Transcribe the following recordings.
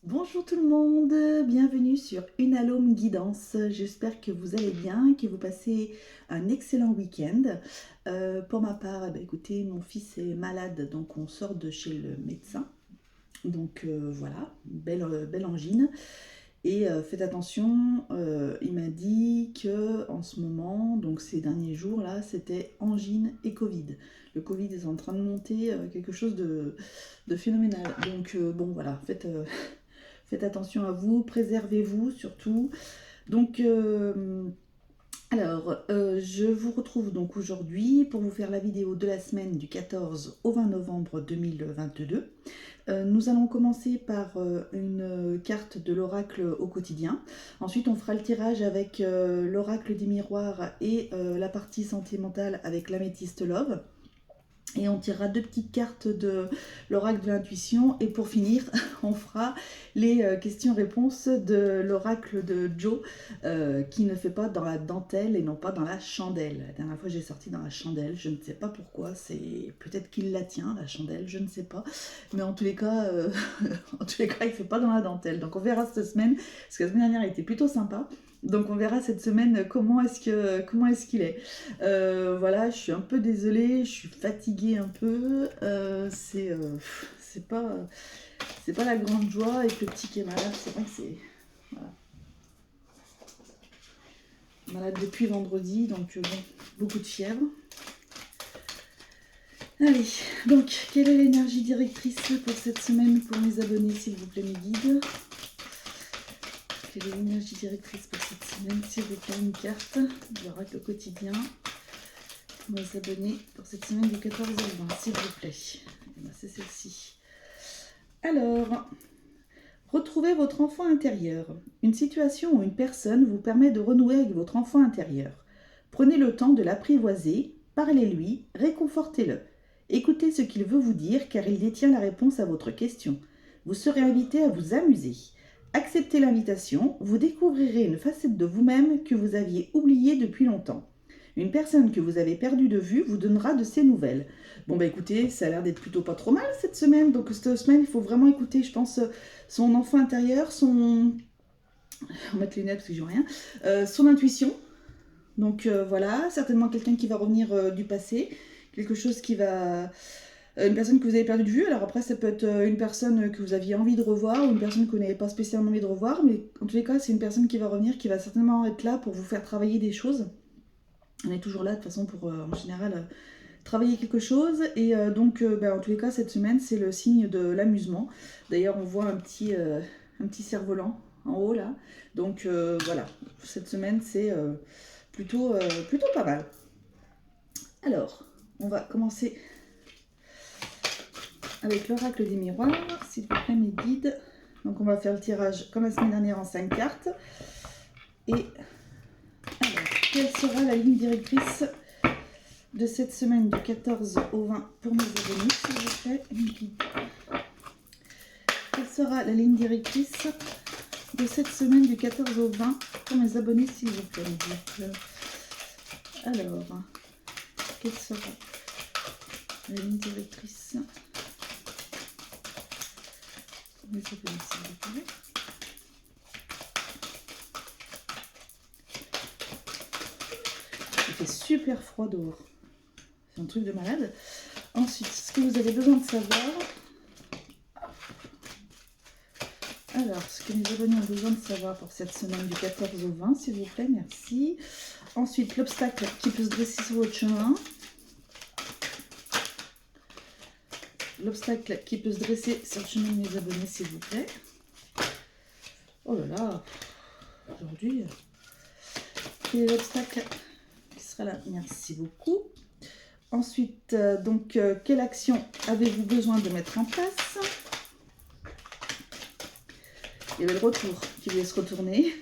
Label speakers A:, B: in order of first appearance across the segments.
A: Bonjour tout le monde, bienvenue sur Unalome Guidance. J'espère que vous allez bien, que vous passez un excellent week-end. Pour ma part, écoutez, mon fils est malade, donc on sort de chez le médecin. Donc voilà, belle angine. Et faites attention, il m'a dit que en ce moment, donc ces derniers jours là, c'était angine et Covid. Le Covid est en train de monter, quelque chose de phénoménal. Donc bon voilà, faites attention à vous, préservez-vous surtout. Donc, je vous retrouve donc aujourd'hui pour vous faire la vidéo de la semaine du 14 au 20 novembre 2022. Nous allons commencer par une carte de l'oracle au quotidien. Ensuite, on fera le tirage avec l'oracle des miroirs et la partie sentimentale avec l'améthyste love. Et on tirera deux petites cartes de l'oracle de l'intuition. Et pour finir, on fera les questions-réponses de l'oracle de Joe, qui ne fait pas dans la dentelle et non pas dans la chandelle. La dernière fois, j'ai sorti dans la chandelle. Je ne sais pas pourquoi. C'est peut-être qu'il la tient, la chandelle. Je ne sais pas. Mais en tous les cas, il ne fait pas dans la dentelle. Donc on verra cette semaine. Parce que la semaine dernière, elle était plutôt sympa. Donc on verra cette semaine comment est-ce qu'il est. Voilà, je suis un peu désolée, je suis fatiguée un peu. C'est pas la grande joie avec le petit qui est malade. C'est vrai que c'est voilà, malade depuis vendredi, donc bon, beaucoup de fièvre. Allez, donc quelle est l'énergie directrice pour cette semaine pour mes abonnés, s'il vous plaît, mes guides? Quelle est l'énergie directrice pour cette semaine, s'il vous plaît, une carte de l'oracle quotidien pour mes abonnés pour cette semaine du 14 au 20, s'il vous plaît. Et ben, c'est celle-ci. Alors, retrouvez votre enfant intérieur. Une situation ou une personne vous permet de renouer avec votre enfant intérieur. Prenez le temps de l'apprivoiser, parlez-lui, réconfortez-le. Écoutez ce qu'il veut vous dire car il détient la réponse à votre question. Vous serez invité à vous amuser. Acceptez l'invitation, vous découvrirez une facette de vous-même que vous aviez oubliée depuis longtemps. Une personne que vous avez perdue de vue vous donnera de ses nouvelles. Bon bah écoutez, ça a l'air d'être plutôt pas trop mal cette semaine, donc cette semaine il faut vraiment écouter, je pense, son enfant intérieur, son... On va mettre les lunettes parce que j'ai rien. Son intuition. Donc voilà, certainement quelqu'un qui va revenir du passé, quelque chose qui va... une personne que vous avez perdue de vue. Alors après, ça peut être une personne que vous aviez envie de revoir ou une personne que vous n'avez pas spécialement envie de revoir, mais en tous les cas, c'est une personne qui va revenir, qui va certainement être là pour vous faire travailler des choses. On est toujours là de toute façon pour, en général, travailler quelque chose. Et donc, en tous les cas, cette semaine, c'est le signe de l'amusement. D'ailleurs, on voit un petit cerf-volant en haut là. Donc voilà, cette semaine, c'est plutôt pas mal. Alors, on va commencer avec l'oracle des miroirs, s'il vous plaît, mes guides. Donc, on va faire le tirage comme la semaine dernière en 5 cartes. Et alors, quelle sera la ligne directrice de cette semaine du 14 au 20 pour mes abonnés, s'il vous plaît, mes guides? Quelle sera la ligne directrice de cette semaine du 14 au 20 pour mes abonnés, s'il vous plaît, mes guides? Alors, quelle sera la ligne directrice pour mes abonnés, s'il vous plaît? Il fait super froid dehors. C'est un truc de malade. Ensuite, ce que vous avez besoin de savoir. Alors, ce que mes abonnés ont besoin de savoir pour cette semaine du 14 au 20, s'il vous plaît, merci. Ensuite, l'obstacle qui peut se dresser sur votre chemin. L'obstacle qui peut se dresser sur le chemin de mes abonnés, s'il vous plaît. Oh là là, aujourd'hui, quel est l'obstacle qui sera là? Merci beaucoup. Ensuite, quelle action avez-vous besoin de mettre en place? Il y avait le retour qui voulait se retourner.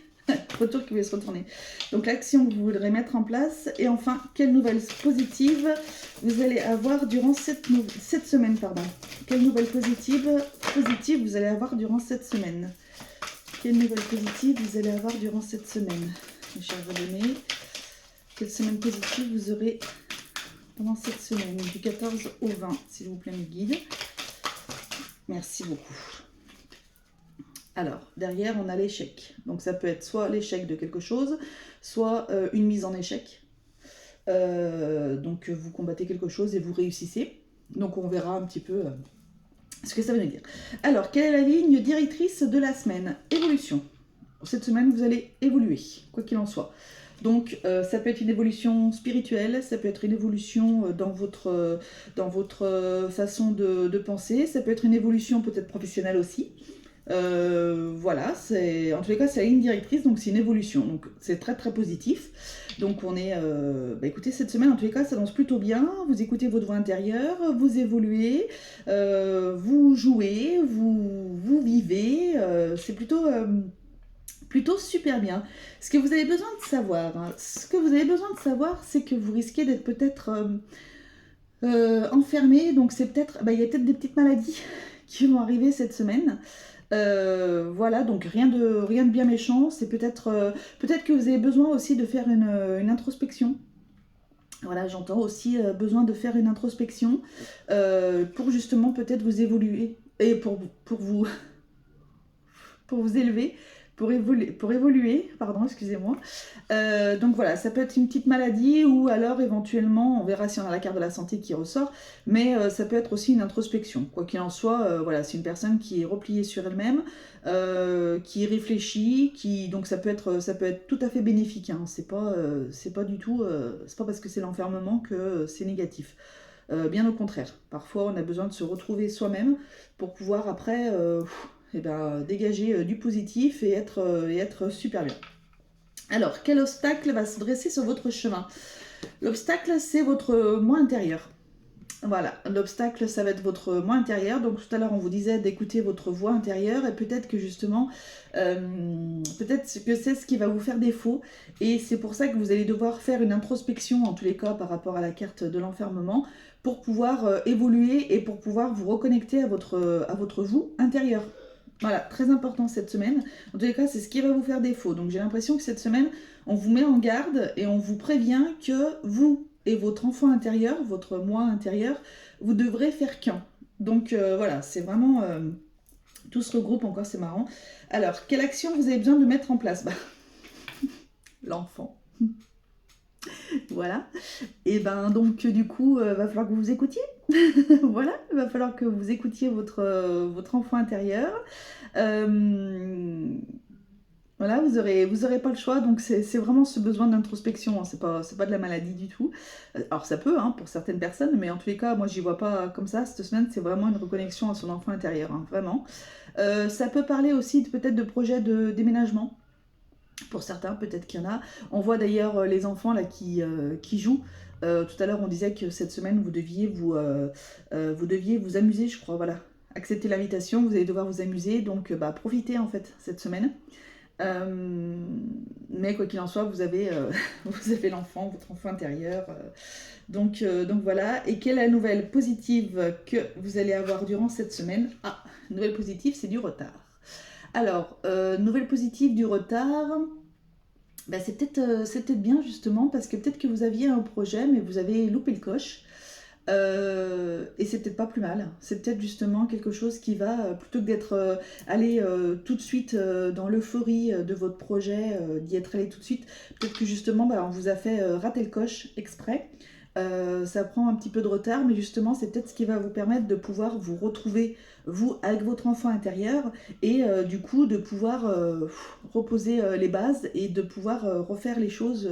A: Retour qui voulait se retourner. Donc l'action que vous voudrez mettre en place. Et enfin, quelle nouvelle positive vous allez avoir durant cette semaine, pardon. Quelle nouvelle positive vous allez avoir durant cette semaine? Quelle nouvelle positive vous allez avoir durant cette semaine, mes chers abonnés? Quelle semaine positive vous aurez pendant cette semaine, du 14 au 20, s'il vous plaît, mes guides? Merci beaucoup. Alors, derrière, on a l'échec. Donc, ça peut être soit l'échec de quelque chose, soit une mise en échec. Donc, vous combattez quelque chose et vous réussissez. Donc, on verra un petit peu ce que ça veut dire. Alors, quelle est la ligne directrice de la semaine? Évolution. Cette semaine, vous allez évoluer, quoi qu'il en soit. Donc, ça peut être une évolution spirituelle, ça peut être une évolution dans votre façon de penser, ça peut être une évolution peut-être professionnelle aussi. Voilà, en tous les cas, c'est la ligne directrice, donc c'est une évolution. Donc, c'est très très positif. Donc, on est... écoutez, cette semaine, en tous les cas, ça lance plutôt bien. Vous écoutez votre voix intérieure, vous évoluez, vous jouez, vous vivez. C'est plutôt super bien. Ce que vous avez besoin de savoir, c'est que vous risquez d'être peut-être enfermé. Donc c'est peut-être, il y a peut-être des petites maladies qui vont arriver cette semaine. Voilà, donc rien de bien méchant. C'est peut-être que vous avez besoin aussi de faire une introspection. Voilà, j'entends aussi besoin de faire une introspection pour justement peut-être vous évoluer et pour vous pour vous élever, pour évoluer, pardon, excusez-moi. Donc voilà, ça peut être une petite maladie ou alors éventuellement, on verra si on a la carte de la santé qui ressort, mais ça peut être aussi une introspection. Quoi qu'il en soit, voilà, c'est une personne qui est repliée sur elle-même, qui réfléchit, donc ça peut être tout à fait bénéfique. Hein. C'est pas du tout, c'est pas parce que c'est l'enfermement que c'est négatif. Bien au contraire. Parfois, on a besoin de se retrouver soi-même pour pouvoir après dégager du positif et être super bien. Alors, quel obstacle va se dresser sur votre chemin? L'obstacle, c'est votre moi intérieur. Voilà, l'obstacle, ça va être votre moi intérieur. Donc tout à l'heure, on vous disait d'écouter votre voix intérieure et peut-être que justement, peut-être que c'est ce qui va vous faire défaut. Et c'est pour ça que vous allez devoir faire une introspection, en tous les cas, par rapport à la carte de l'enfermement, pour pouvoir évoluer et pour pouvoir vous reconnecter à votre vous intérieur. Voilà, très important cette semaine. En tous les cas, c'est ce qui va vous faire défaut. Donc j'ai l'impression que cette semaine, on vous met en garde et on vous prévient que vous et votre enfant intérieur, votre moi intérieur, vous devrez faire qu'un. Donc voilà, c'est vraiment... tout se regroupe encore, c'est marrant. Alors, quelle action vous avez besoin de mettre en place? L'enfant. Voilà. Et donc du coup, va falloir que vous vous écoutiez. Voilà, il va falloir que vous écoutiez votre enfant intérieur. Voilà, vous aurez pas le choix, donc c'est vraiment ce besoin d'introspection, hein. C'est pas de la maladie du tout. Alors ça peut, hein, pour certaines personnes, mais en tous les cas, moi j'y vois pas comme ça. Cette semaine, c'est vraiment une reconnexion à son enfant intérieur, hein, vraiment. Ça peut parler aussi peut-être de projets de déménagement. Pour certains, peut-être qu'il y en a. On voit d'ailleurs les enfants là qui jouent. Tout à l'heure, on disait que cette semaine, vous deviez vous amuser, je crois. Voilà, accepter l'invitation, vous allez devoir vous amuser. Donc, profitez en fait cette semaine. Mais quoi qu'il en soit, vous avez l'enfant, votre enfant intérieur. Donc voilà. Et quelle est la nouvelle positive que vous allez avoir durant cette semaine? Ah, nouvelle positive, c'est du retard. Alors, nouvelle positive du retard, c'est peut-être bien justement parce que peut-être que vous aviez un projet mais vous avez loupé le coche et c'est peut-être pas plus mal. C'est peut-être justement quelque chose qui va, plutôt que d'être allé tout de suite dans l'euphorie de votre projet, d'y être allé tout de suite, peut-être que justement on vous a fait rater le coche exprès. Ça prend un petit peu de retard, mais justement, c'est peut-être ce qui va vous permettre de pouvoir vous retrouver, vous, avec votre enfant intérieur, et du coup, de pouvoir reposer les bases et de pouvoir refaire les choses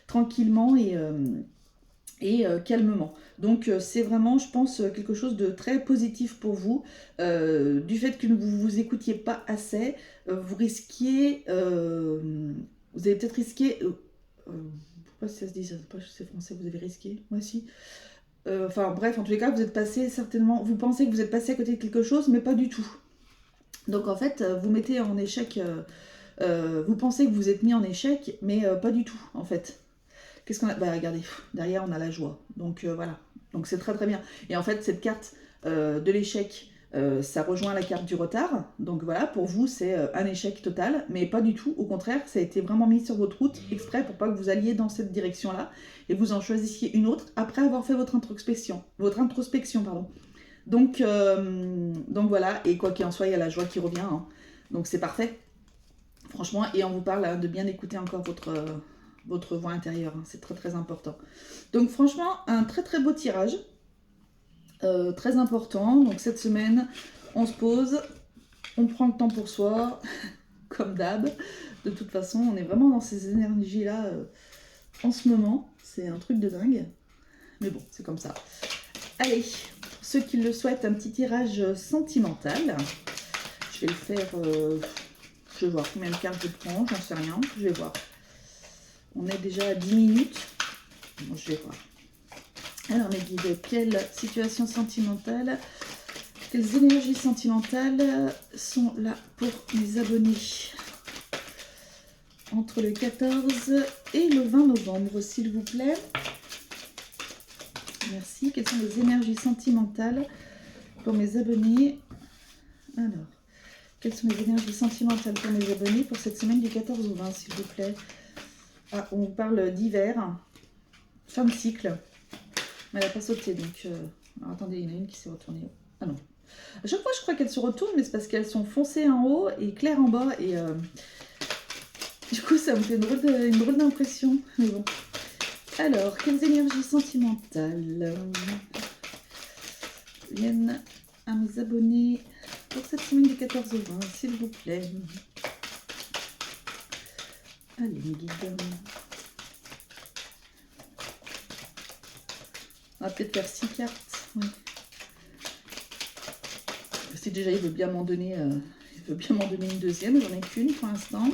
A: tranquillement et calmement. Donc c'est vraiment, je pense, quelque chose de très positif pour vous. Du fait que vous vous écoutiez pas assez, vous risquiez, vous avez peut-être risqué... pourquoi ça se dit ça? C'est français, vous avez risqué? Moi aussi. Enfin bref, en tous les cas, vous êtes passé certainement... Vous pensez que vous êtes passé à côté de quelque chose, mais pas du tout. Donc en fait, vous mettez en échec... vous pensez que vous êtes mis en échec, mais pas du tout, en fait. Qu'est-ce qu'on a? Regardez, derrière, on a la joie. Donc voilà. Donc c'est très très bien. Et en fait, cette carte de l'échec... ça rejoint la carte du retard, donc voilà, pour vous c'est un échec total, mais pas du tout, au contraire, ça a été vraiment mis sur votre route exprès pour pas que vous alliez dans cette direction-là, et vous en choisissiez une autre après avoir fait votre introspection, pardon. Donc voilà, et quoi qu'il en soit, il y a la joie qui revient, hein. Donc c'est parfait, franchement. Et on vous parle hein, de bien écouter encore votre voix intérieure. Hein. C'est très très important. Donc franchement, un très très beau tirage. Très important. Donc cette semaine, on se pose, on prend le temps pour soi, comme d'hab. De toute façon, on est vraiment dans ces énergies-là en ce moment. C'est un truc de dingue. Mais bon, c'est comme ça. Allez, pour ceux qui le souhaitent, un petit tirage sentimental. Je vais le faire... je vais voir combien de cartes je prends, j'en sais rien. Je vais voir. On est déjà à 10 minutes. Bon, je vais voir. Alors mes guides, quelle situation sentimentale, quelles énergies sentimentales sont là pour mes abonnés entre le 14 et le 20 novembre, s'il vous plaît. Merci. Quelles sont les énergies sentimentales pour mes abonnés? Alors, quelles sont les énergies sentimentales pour mes abonnés pour cette semaine du 14 au 20, s'il vous plaît? Ah, on parle d'hiver, fin de cycle. Mais elle n'a pas sauté, donc... Alors, attendez, il y en a une qui s'est retournée. Ah non. À chaque fois, je crois qu'elles se retournent, mais c'est parce qu'elles sont foncées en haut et claires en bas. Et du coup, ça me fait une drôle d'impression. Mais bon. Alors, quelles énergies sentimentales viennent à mes abonnés pour cette semaine du 14 au 20, s'il vous plaît? Allez, mes guides. On va peut-être faire 6 cartes. Oui. Si déjà il veut bien m'en donner, une deuxième, j'en ai qu'une pour l'instant.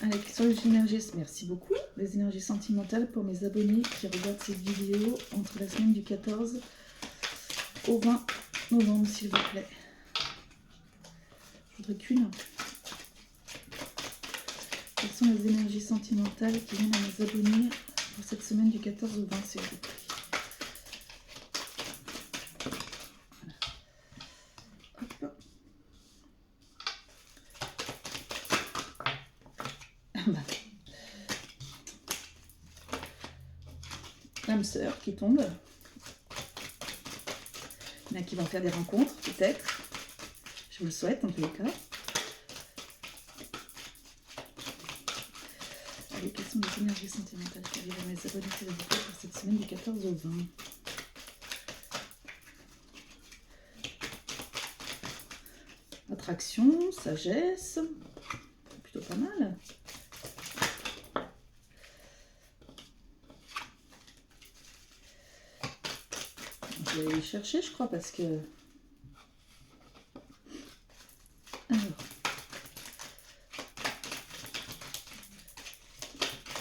A: Allez, quelles sont les énergies? Merci beaucoup. Les énergies sentimentales pour mes abonnés qui regardent cette vidéo entre la semaine du 14 au 20 novembre, s'il vous plaît. Je voudrais qu'une. Quelles sont les énergies sentimentales qui viennent à mes abonnés pour cette semaine du 14 au 20, s'il vous plaît? L'âme sœur qui tombe. Il y en a qui vont faire des rencontres, peut-être. Je vous le souhaite, en tous les cas. Allez, quelles sont les énergies sentimentales qui arrivent à mes abonnés s'il vous plaît pour cette semaine du 14 au 20? Attraction, sagesse. C'est plutôt pas mal. Je vais aller chercher, je crois, parce que... Alors...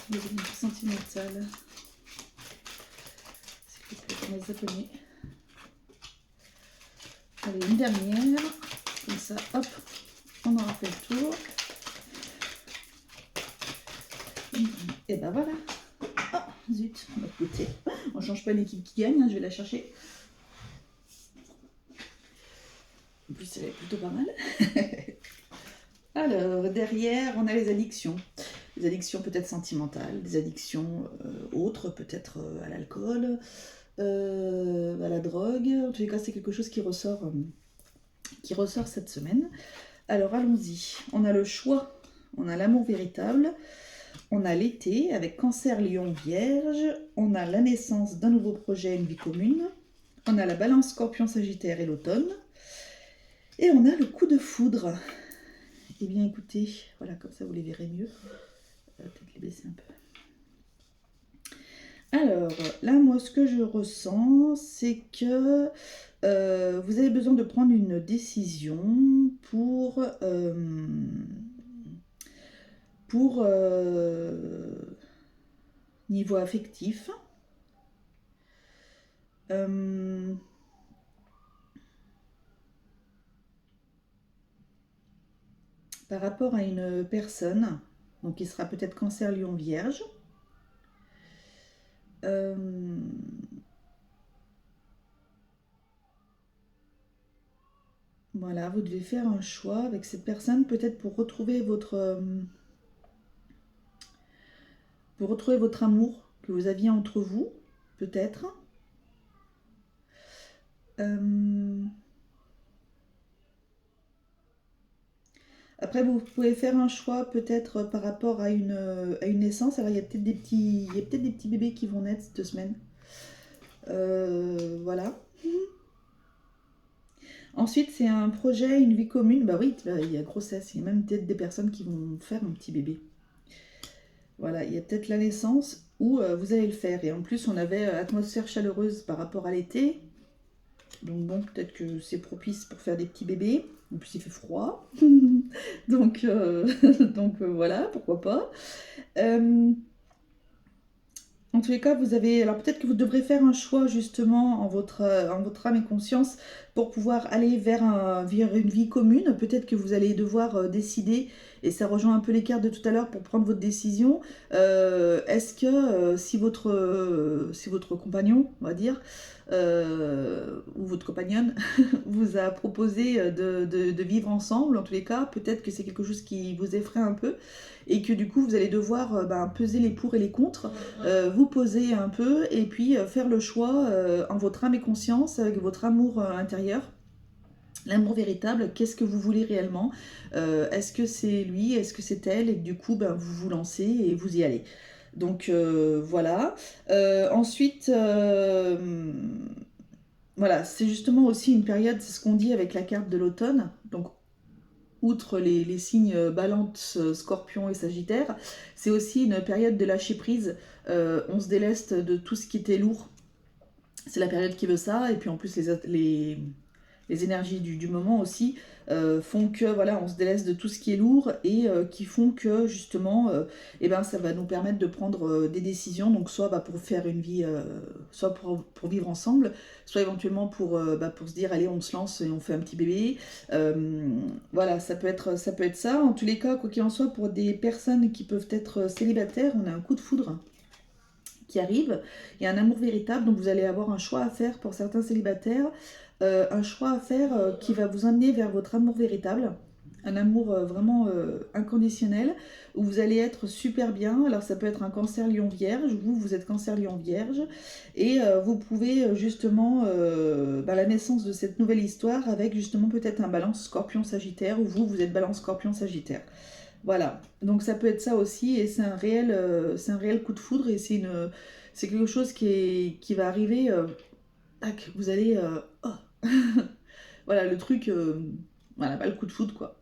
A: Les énergies sentimentales. S'il vous plaît, pour mes abonnés. Allez, une dernière. Comme ça, hop, on aura fait le tour. Et ben voilà. Oh, zut, on va côté. On ne change pas l'équipe qui gagne, hein, je vais la chercher. En plus, elle est plutôt pas mal. Alors, derrière, on a les addictions. Des addictions peut-être sentimentales, des addictions autres, peut-être à l'alcool, à la drogue. En tous les cas, c'est quelque chose qui ressort cette semaine. Alors, allons-y. On a le choix, on a l'amour véritable, on a l'été avec Cancer, Lion, Vierge, on a la naissance d'un nouveau projet, une vie commune, on a la Balance, Scorpion, Sagittaire et l'automne, et on a le coup de foudre. Eh bien, écoutez, voilà, comme ça vous les verrez mieux. Peut-être les baisser un peu. Alors, là, moi, ce que je ressens, c'est que vous avez besoin de prendre une décision pour niveau affectif. Par rapport à une personne, donc qui sera peut-être Cancer, Lion, Vierge. Voilà, vous devez faire un choix avec cette personne, peut-être pour retrouver votre amour que vous aviez entre vous, peut-être. Après, vous pouvez faire un choix peut-être par rapport à une naissance. Alors, il y a peut-être des petits bébés qui vont naître cette semaine. Voilà. Ensuite, c'est un projet, une vie commune. Bah oui, il y a grossesse. Il y a même peut-être des personnes qui vont faire un petit bébé. Voilà, il y a peut-être la naissance où vous allez le faire. Et en plus, on avait atmosphère chaleureuse par rapport à l'été. Donc bon, peut-être que c'est propice pour faire des petits bébés. En plus, il fait froid. donc, voilà, pourquoi pas. En tous les cas, vous avez. Alors peut-être que vous devrez faire un choix justement en votre âme et conscience pour pouvoir aller vers une vie commune. Peut-être que vous allez devoir décider, et ça rejoint un peu les cartes de tout à l'heure pour prendre votre décision. Est-ce que si votre compagnon, on va dire, ou votre compagnonne, vous a proposé de vivre ensemble, en tous les cas, peut-être que c'est quelque chose qui vous effraie un peu et que du coup vous allez devoir peser les pour et les contre, vous poser un peu et puis faire le choix en votre âme et conscience, avec votre amour intérieur. L'amour véritable, qu'est-ce que vous voulez réellement? Est-ce que c'est lui? Est-ce que c'est elle? Et du coup, vous vous lancez et vous y allez. Donc voilà. Ensuite, voilà, c'est justement aussi une période, c'est ce qu'on dit avec la carte de l'automne. Donc outre les signes Balance, Scorpion et Sagittaire, c'est aussi une période de lâcher prise. On se déleste de tout ce qui était lourd. C'est la période qui veut ça. Et puis en plus, les énergies du moment aussi font que voilà, on se délaisse de tout ce qui est lourd et qui font que justement ça va nous permettre de prendre des décisions, donc soit pour faire une vie, soit pour vivre ensemble, soit éventuellement pour se dire allez on se lance et on fait un petit bébé. Voilà, ça peut être ça. En tous les cas, quoi qu'il en soit, pour des personnes qui peuvent être célibataires, on a un coup de foudre qui arrive, il y a un amour véritable, donc vous allez avoir un choix à faire pour certains célibataires, un choix à faire qui va vous amener vers votre amour véritable, un amour vraiment inconditionnel, où vous allez être super bien. Alors ça peut être un cancer lion vierge, vous êtes cancer lion vierge, et vous pouvez justement, la naissance de cette nouvelle histoire avec justement peut-être un balance scorpion sagittaire, ou vous êtes balance scorpion sagittaire. Voilà, donc ça peut être ça aussi, et c'est un réel coup de foudre, et c'est quelque chose qui va arriver, vous allez, oh. Voilà, le truc, voilà, pas le coup de foudre, quoi.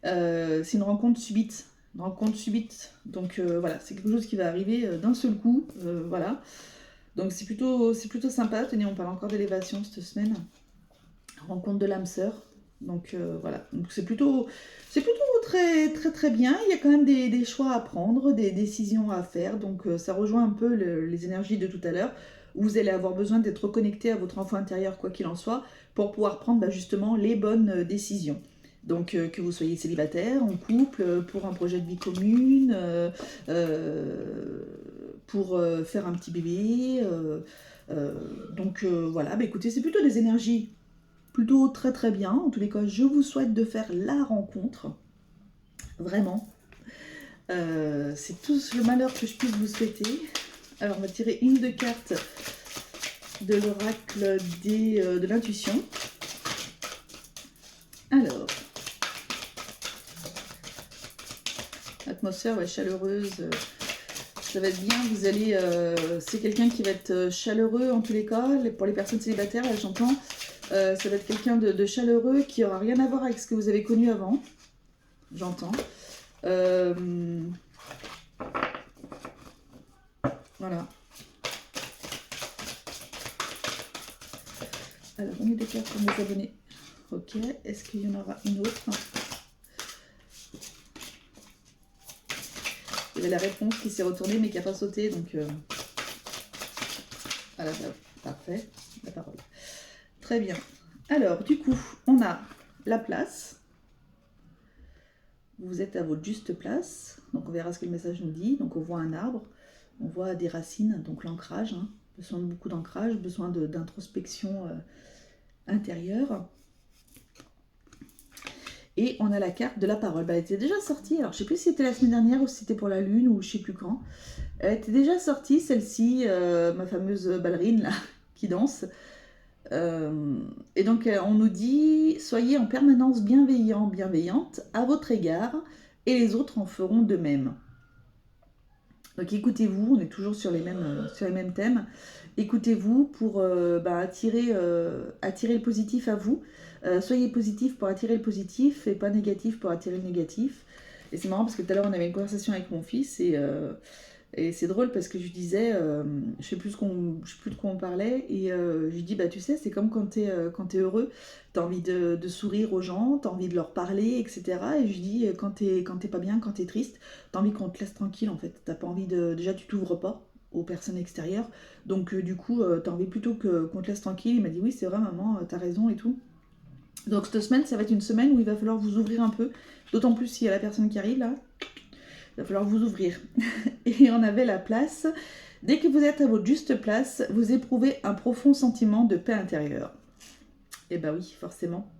A: C'est une rencontre subite, donc voilà, c'est quelque chose qui va arriver d'un seul coup, voilà. Donc c'est plutôt sympa. Tenez, on parle encore d'élévation cette semaine, rencontre de l'âme sœur. Donc voilà, donc c'est plutôt très très très bien. Il y a quand même des choix à prendre, des décisions à faire. Donc ça rejoint un peu les énergies de tout à l'heure, où vous allez avoir besoin d'être connecté à votre enfant intérieur, quoi qu'il en soit, pour pouvoir prendre justement les bonnes décisions. Donc que vous soyez célibataire, en couple, pour un projet de vie commune, pour faire un petit bébé. Donc voilà, écoutez, c'est plutôt des énergies plutôt très très bien. En tous les cas, je vous souhaite de faire la rencontre. Vraiment. C'est tout le malheur que je puisse vous souhaiter. Alors, on va tirer une ou deux cartes de l'oracle de l'intuition. Alors, atmosphère chaleureuse, ça va être bien. Vous allez, c'est quelqu'un qui va être chaleureux en tous les cas. Pour les personnes célibataires, là j'entends, ça va être quelqu'un de chaleureux qui aura rien à voir avec ce que vous avez connu avant. J'entends. Voilà. Alors, on est des cartes pour mes abonnés. Ok, est-ce qu'il y en aura une autre? Il y avait la réponse qui s'est retournée mais qui n'a pas sauté, donc voilà, parfait, la parole. Très bien. Alors, du coup, on a la place. Vous êtes à votre juste place. Donc, on verra ce que le message nous dit. Donc, on voit un arbre, on voit des racines, donc l'ancrage. Hein. Besoin de beaucoup d'ancrage, besoin d'introspection intérieure. Et on a la carte de la parole. Elle était déjà sortie. Alors, je ne sais plus si c'était la semaine dernière ou si c'était pour la lune ou je ne sais plus quand. Elle était déjà sortie, celle-ci, ma fameuse ballerine là, qui danse. Et donc, on nous dit, soyez en permanence bienveillant, bienveillante à votre égard, et les autres en feront de même. Donc écoutez-vous, on est toujours sur les mêmes thèmes. Écoutez-vous pour attirer le positif à vous. Soyez positif pour attirer le positif et pas négatif pour attirer le négatif. Et c'est marrant parce que tout à l'heure on avait une conversation avec mon fils et c'est drôle parce que je disais, je sais plus de quoi on parlait, et je lui dis, bah tu sais, c'est comme quand t'es heureux, t'as envie de sourire aux gens, t'as envie de leur parler, etc. Et je lui dis, quand t'es pas bien, quand t'es triste, t'as envie qu'on te laisse tranquille en fait. T'as pas envie de. Déjà, tu t'ouvres pas aux personnes extérieures, donc du coup, t'as envie plutôt qu'on te laisse tranquille. Il m'a dit, oui, c'est vrai, maman, t'as raison et tout. Donc cette semaine, ça va être une semaine où il va falloir vous ouvrir un peu, d'autant plus s'il y a la personne qui arrive là. Il va falloir vous ouvrir. Et on avait la place. Dès que vous êtes à votre juste place, vous éprouvez un profond sentiment de paix intérieure. Et bah oui, forcément.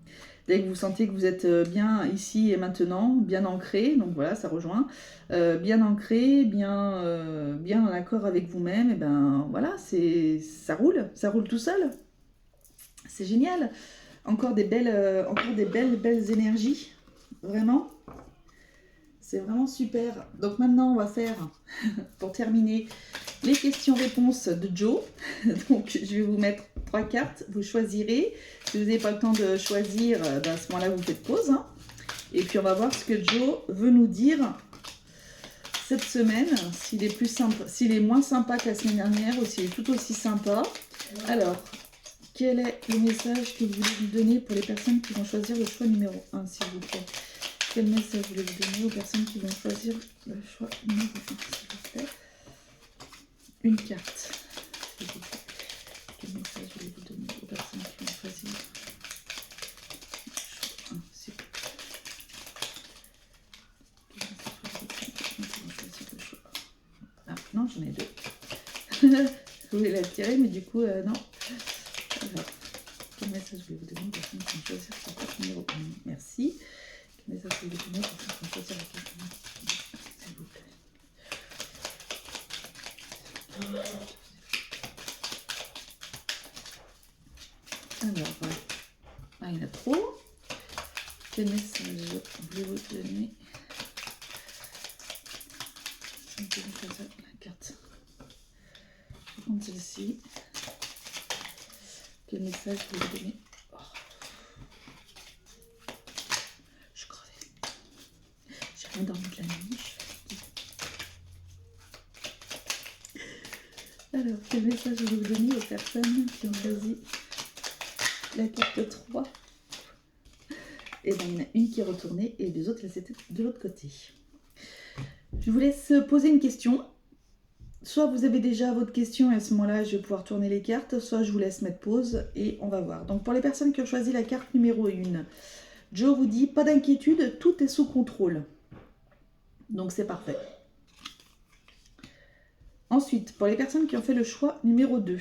A: Dès que vous sentez que vous êtes bien ici et maintenant, bien ancré, donc voilà, ça rejoint, bien ancré, bien en accord avec vous-même, et ben voilà, ça roule tout seul. C'est génial. Encore des belles énergies, vraiment. C'est vraiment super. Donc maintenant, on va faire, pour terminer, les questions-réponses de Joe. Donc je vais vous mettre 3 cartes. Vous choisirez. Si vous n'avez pas le temps de choisir, à ce moment-là, vous faites pause. Hein. Et puis on va voir ce que Joe veut nous dire cette semaine. S'il est plus sympa, s'il est moins sympa que la semaine dernière ou s'il est tout aussi sympa. Alors, quel est le message que vous voulez nous donner pour les personnes qui vont choisir le choix numéro 1, s'il vous plaît? Quel message voulez-vous donner aux personnes qui vont choisir le choix numéro 1, s'il vous plaît? Une carte, s'il vous plaît. Quel message voulez-vous donner aux personnes qui vont choisir le choix 1, s'il vous plaît? Quel message voulez-vous donner aux personnes qui vont choisir le choix 1? Ah, non, j'en ai 2. Je voulais la tirer, mais du coup, non. Alors, quel message voulez-vous donner aux personnes qui vont choisir le choix numéro 1? Merci. Mais ça, c'est le premier pour qu'on choisir la carte, s'il vous plaît. Alors, il y en a trop. Quel message voulez-vous donner? Je vais choisir la carte. Je vais prendre celle-ci. Quel message voulez-vous donner? J'ai dormi de la nuit, je suis fatiguée. Alors, quel message je vais vous donner aux personnes qui ont choisi la carte 3? Et bien, il y en a une qui est retournée et les autres, elles étaient de l'autre côté. Je vous laisse poser une question. Soit vous avez déjà votre question et à ce moment-là, je vais pouvoir tourner les cartes, soit je vous laisse mettre pause et on va voir. Donc, pour les personnes qui ont choisi la carte numéro 1, Joe vous dit, pas d'inquiétude, tout est sous contrôle. Donc c'est parfait. Ensuite, pour les personnes qui ont fait le choix numéro 2,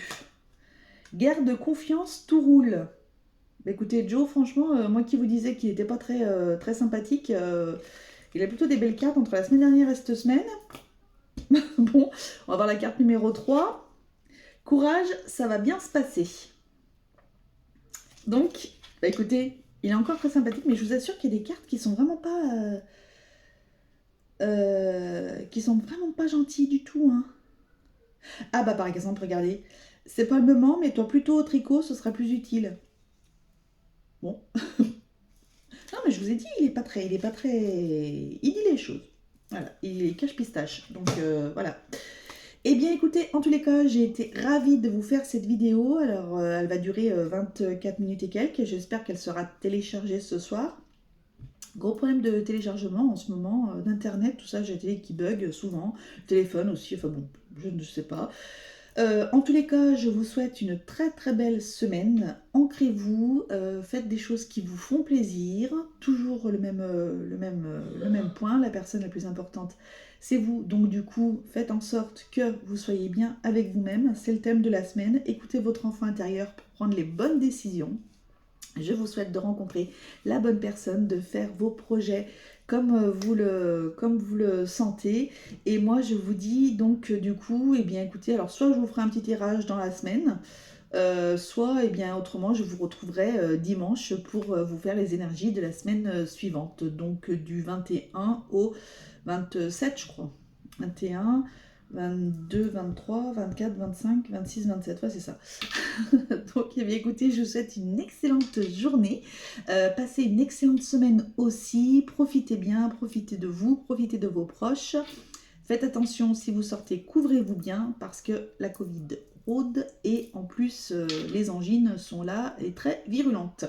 A: garde confiance, tout roule. Bah, écoutez, Joe, franchement, moi qui vous disais qu'il n'était pas très sympathique, il a plutôt des belles cartes entre la semaine dernière et cette semaine. Bon, on va voir la carte numéro 3. Courage, ça va bien se passer. Donc, bah, écoutez, il est encore très sympathique, mais je vous assure qu'il y a des cartes qui sont vraiment pas... gentilles du tout. Hein. Ah bah par exemple, regardez, c'est pas le moment, mais toi plutôt au tricot, ce sera plus utile. Bon. Non mais je vous ai dit, il dit les choses. Voilà, il est cache-pistache. Donc voilà. Eh bien écoutez, en tous les cas, j'ai été ravie de vous faire cette vidéo. Alors elle va durer 24 minutes et quelques. J'espère qu'elle sera téléchargée ce soir. Gros problème de téléchargement en ce moment, d'internet, tout ça, j'ai la télé qui bug souvent, téléphone aussi, enfin bon, je ne sais pas. En tous les cas, je vous souhaite une très très belle semaine. Ancrez-vous, faites des choses qui vous font plaisir. Toujours le même point, la personne la plus importante, c'est vous. Donc du coup, faites en sorte que vous soyez bien avec vous-même. C'est le thème de la semaine. Écoutez votre enfant intérieur pour prendre les bonnes décisions. Je vous souhaite de rencontrer la bonne personne, de faire vos projets comme vous le sentez. Et moi, je vous dis donc du coup, eh bien écoutez, alors soit je vous ferai un petit tirage dans la semaine, soit, et bien, autrement, je vous retrouverai dimanche pour vous faire les énergies de la semaine suivante, donc du 21 au 27, je crois. 21, 22, 23, 24, 25, 26, 27, ouais, c'est ça. Donc, eh bien, écoutez, je vous souhaite une excellente journée. Passez une excellente semaine aussi. Profitez bien, profitez de vous, profitez de vos proches. Faites attention, si vous sortez, couvrez-vous bien parce que la Covid rôde et en plus les angines sont là et très virulentes.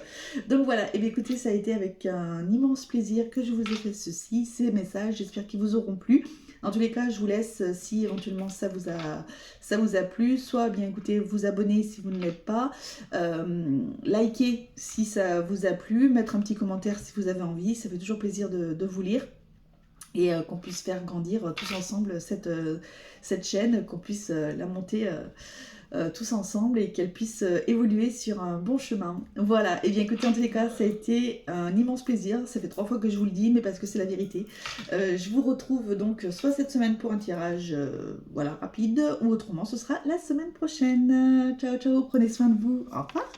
A: Donc voilà, et bien écoutez, ça a été avec un immense plaisir que je vous ai fait ces messages. J'espère qu'ils vous auront plu. En tous les cas, je vous laisse si éventuellement ça vous a plu. Soit bien écoutez, vous abonner si vous ne l'êtes pas. Liker si ça vous a plu. Mettre un petit commentaire si vous avez envie. Ça fait toujours plaisir de vous lire. Et qu'on puisse faire grandir tous ensemble cette chaîne, qu'on puisse la monter tous ensemble et qu'elle puisse évoluer sur un bon chemin. Voilà, et bien écoutez, en tous les cas, ça a été un immense plaisir. Ça fait 3 fois que je vous le dis, mais parce que c'est la vérité. Je vous retrouve donc soit cette semaine pour un tirage voilà, rapide, ou autrement, ce sera la semaine prochaine. Ciao, ciao, prenez soin de vous. Au revoir.